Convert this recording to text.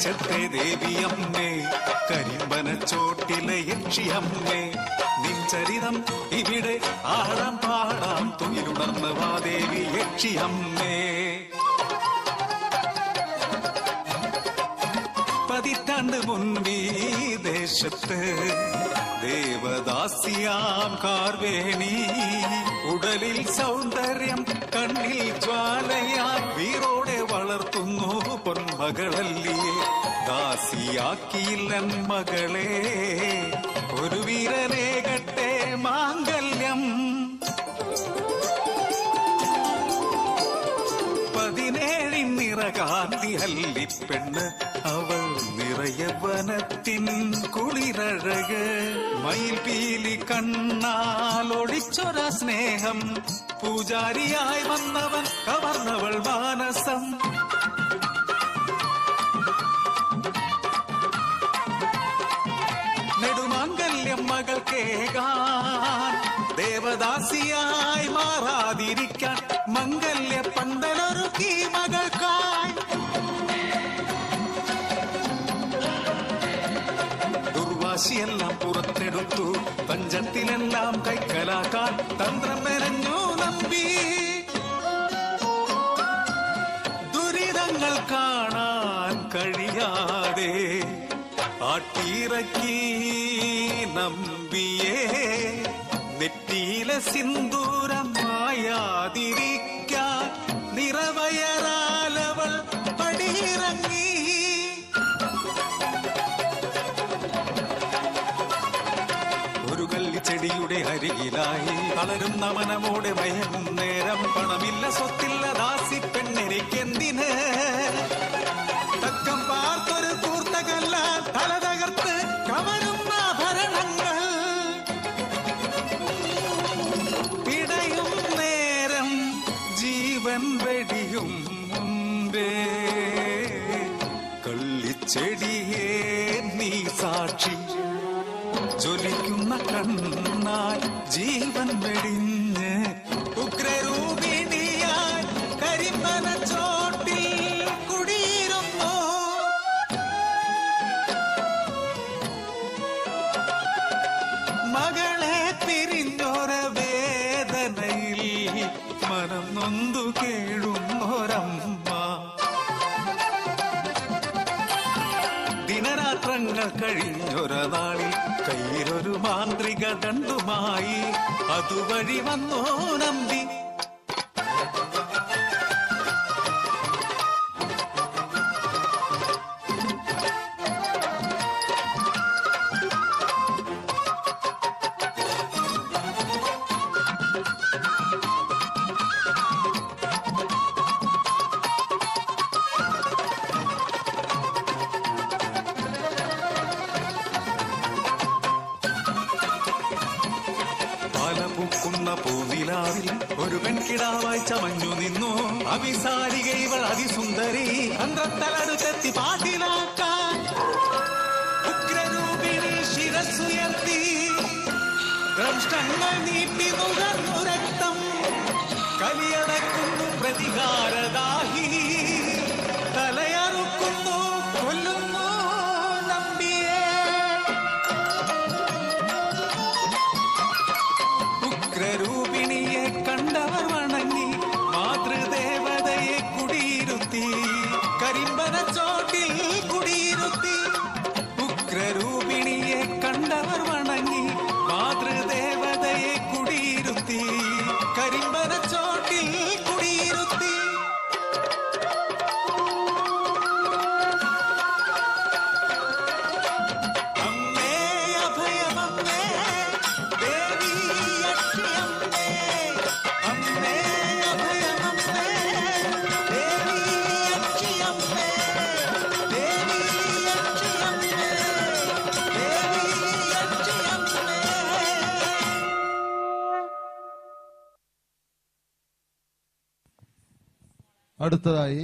വെളിച്ചത്തെ ദേവിയമ്മേ, കരിമ്പനച്ചോട്ടിലെ യക്ഷിയമ്മേ, നിൻ ചരിതം ഇവിടെ ആടാം പാടാം, തുയിലുണർന്ന് വാ ദേവി യക്ഷിയമ്മേ. പതിറ്റാണ്ട് മുൻപീ ദേശത്ത് ദേവദാസിയാം കാർവേണി, ഉടലിൽ സൗന്ദര്യം കണ്ണിൽ ജ്വാലയാ, വീറോടെ വളർത്തുന്നു പൊന്മകളല്ലിയെ. ദാസിയാക്കിയില്ലൻ മകളെ, ഒരു വീരനേകട്ടെ മാംഗല്യം. 17 നിറകാന്തി അല്ലിപ്പെണ്ണ്, അവൾ നിറയവനത്തിൻ കുളിരഴക്. മയിൽ പീലി കണ്ണാലൊളിച്ചൊര സ്നേഹം, പൂജാരിയായി വന്നവൻ കവർന്നവൾ മാനസം. നെടുമാംഗല്യം മകൾക്കേകാൻ, ദേവദാസിയായി മാറാതിരിക്കാൻ, മംഗല്യ പന്തലൊരുക്കി മകൾക്കായി. ദുർവാശിയെല്ലാം പുറത്തെടുത്തു, പഞ്ചത്തിലെല്ലാം കൈക്കലാക്കാൻ തന്ത്രം മെനഞ്ഞു നമ്പി. ദുരിതങ്ങൾ കാണാൻ കഴിയാതെ ആട്ടിയിറക്കി നമ്പിയേ, നെറ്റിയിലെ സിന്ദൂരം മായാതിരിക്കാൻ നിറവയറാലവൾ പടിയിറങ്ങി. ഒരു കല്ലിച്ചെടിയുടെ അരികിലായി തളരുന്ന മനമോടെ മയങ്ങും നേരം, പണമില്ല സ്വത്തില്ല ദാസി പെണ്ണെനിക്കെന്തിന്, തക്കം പാർത്തൊരു കൂർത്തകല്ല തല തകർത്ത് കവരുന്ന ആഭരണങ്ങൾ. പിടയും നേരം ജീവൻ വെടിയും മുമ്പേ, കള്ളിച്ചെടിയേ നീ സാക്ഷി, ജ്വലിക്കുന്ന കണ്ണാൽ ജീവൻ വെടിഞ്ഞ് ഉഗ്രരൂപിണിയായി കരിമ്പനച്ചോട്ടിൽ കുടിയിരുന്നു. മകളെ പിരിഞ്ഞൊര വേദനയിൽ മനം നൊന്തു കേഴുന്നൊരമ്മ, ദിനരാത്രങ്ങൾ കഴിഞ്ഞൊര നാളിൽ കയ്യിലൊരു മാന്ത്രിക ദണ്ഡുമായി അതുവഴി വന്നോ നമ്പി. പൂക്കുന്ന പൂനിലാവിൽ ഒരു പെൺകിടാവായി ചമഞ്ഞു നിന്നു, അവിസാരിക ഇവൾ അതിസുന്ദരി, അന്തത്തലടുത്തെത്തി പാട്ടിലാക്കാൻ. ഉഗ്രരൂപിണി ശിരസ്സുയർത്തി, ദംഷ്ടങ്ങൾ നീട്ടി നുകർന്നു രക്തം, കലിയടക്കുന്നു പ്രതികാരദാഹി, തലയറുക്കുന്നു കൊല്ലുന്നു നമ്പിയെ. ഉഗ്രരൂപിണിയെ കണ്ടവർ വണങ്ങി, മാതൃദേവതയെ കുടിയിരുത്തി, കരിമ്പനച്ചോട്ടിൽ കുടിയിരുത്തി. ഉഗ്രരൂപിണിയെ കണ്ടവർ വണങ്ങി, മാതൃദേവതയെ കുടിയിരുത്തി, കരിമ്പനച്ചോട്ടിൽ കുടിയിരുത്തി. അടുത്തതായി